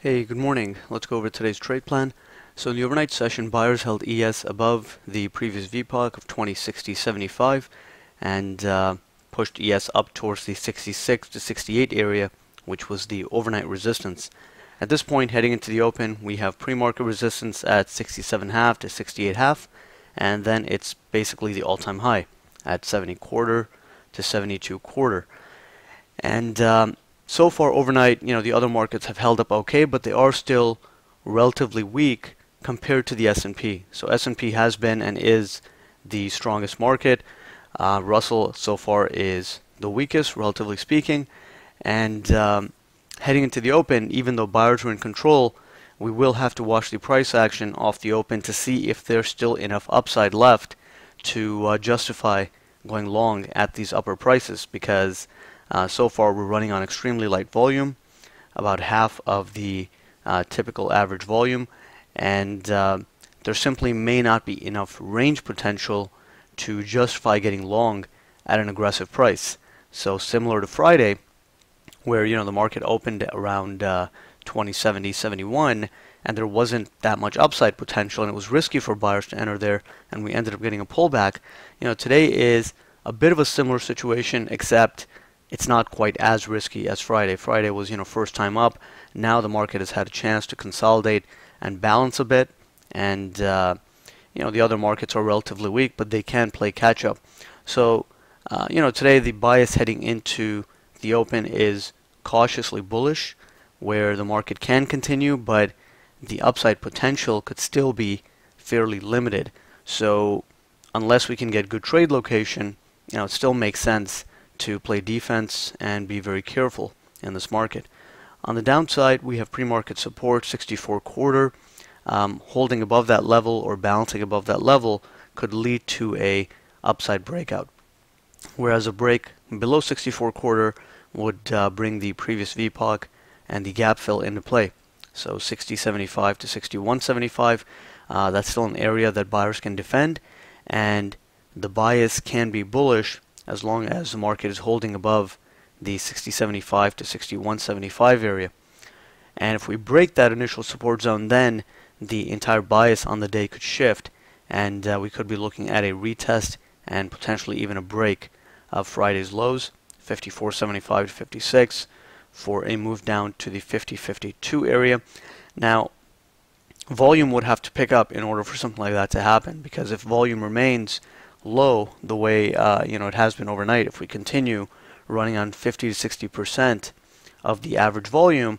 Hey, good morning. Let's go over today's trade plan. So in the overnight session, buyers held ES above the previous VPOC of 2060.75 and pushed ES up towards the 66 to 68 area, which was the overnight resistance. At this point, heading into the open, we have pre-market resistance at 67.5 to 68.5, and then it's basically the all-time high at 70.25 to 72.25. And so far overnight, the other markets have held up okay, but they are still relatively weak compared to the S&P. So S&P has been and is the strongest market. Russell so far is the weakest, relatively speaking. And heading into the open, even though buyers are in control, we will have to watch the price action off the open to see if there's still enough upside left to justify going long at these upper prices, because so far we're running on extremely light volume, about half of the typical average volume, and there simply may not be enough range potential to justify getting long at an aggressive price. So similar to Friday, where the market opened around 2070, 71, and there wasn't that much upside potential, and it was risky for buyers to enter there, and we ended up getting a pullback. Today is a bit of a similar situation, except it's not quite as risky as Friday. Friday was, first time up. Now the market has had a chance to consolidate and balance a bit, and the other markets are relatively weak, but they can play catch up. So today the bias heading into the open is cautiously bullish, where the market can continue, but the upside potential could still be fairly limited. So unless we can get good trade location, it still makes sense to play defense and be very careful in this market. On the downside, we have pre-market support 64.25. Holding above that level or balancing above that level could lead to a upside breakout, whereas a break below 64.25 would bring the previous VPOC and the gap fill into play. So 60.75 to 61.75, that's still an area that buyers can defend, and the bias can be bullish as long as the market is holding above the 60.75 to 61.75 area. And if we break that initial support zone, then the entire bias on the day could shift, and we could be looking at a retest and potentially even a break of Friday's lows, 54.75 to 56, for a move down to the 50.52 area. Now, volume would have to pick up in order for something like that to happen, because if volume remains low the way it has been overnight, if we continue running on 50 to 60% of the average volume,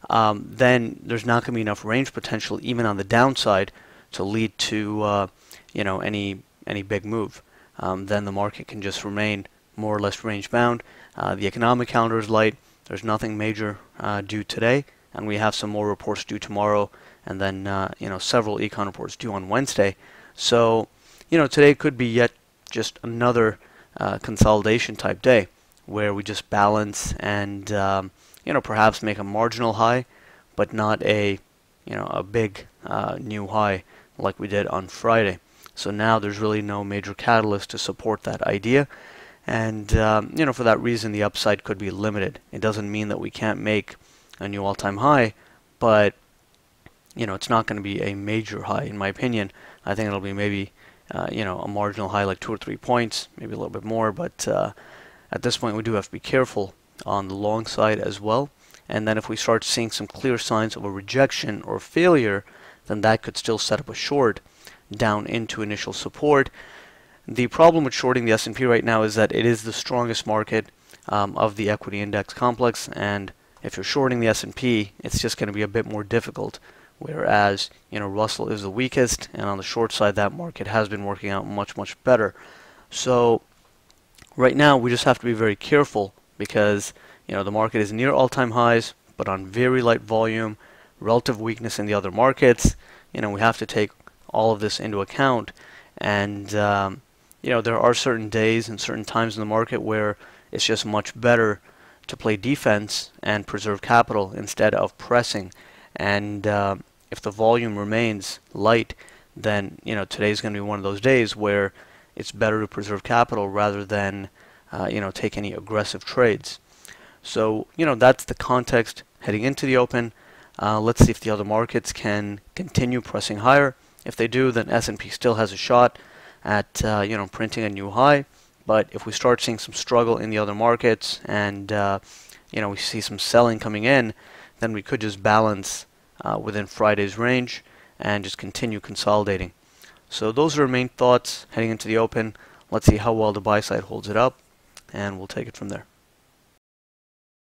then there's not going to be enough range potential even on the downside to lead to any big move. Then the market can just remain more or less range bound. The economic calendar is light. There's nothing major due today, and we have some more reports due tomorrow, and then several econ reports due on Wednesday. So today could be yet just another consolidation type day where we just balance and perhaps make a marginal high, but not a big new high like we did on Friday. So now there's really no major catalyst to support that idea, and for that reason the upside could be limited. It doesn't mean that we can't make a new all-time high, but it's not going to be a major high in my opinion. I think it'll be maybe a marginal high like 2 or 3 points, maybe a little bit more, but at this point we do have to be careful on the long side as well. And then if we start seeing some clear signs of a rejection or failure, then that could still set up a short down into initial support. The problem with shorting the S&P right now is that it is the strongest market of the equity index complex, and if you're shorting the S&P, it's just going to be a bit more difficult. Whereas Russell is the weakest, and on the short side that market has been working out much better. So right now we just have to be very careful, because the market is near all-time highs but on very light volume, relative weakness in the other markets. We have to take all of this into account, and there are certain days and certain times in the market where it's just much better to play defense and preserve capital instead of pressing. And if the volume remains light, then today's going to be one of those days where it's better to preserve capital rather than take any aggressive trades. So that's the context heading into the open. Let's see if the other markets can continue pressing higher. If they do, then S&P still has a shot at printing a new high. But if we start seeing some struggle in the other markets and we see some selling coming in, then we could just balance within Friday's range and just continue consolidating. So those are our main thoughts heading into the open. Let's see how well the buy side holds it up, and we'll take it from there.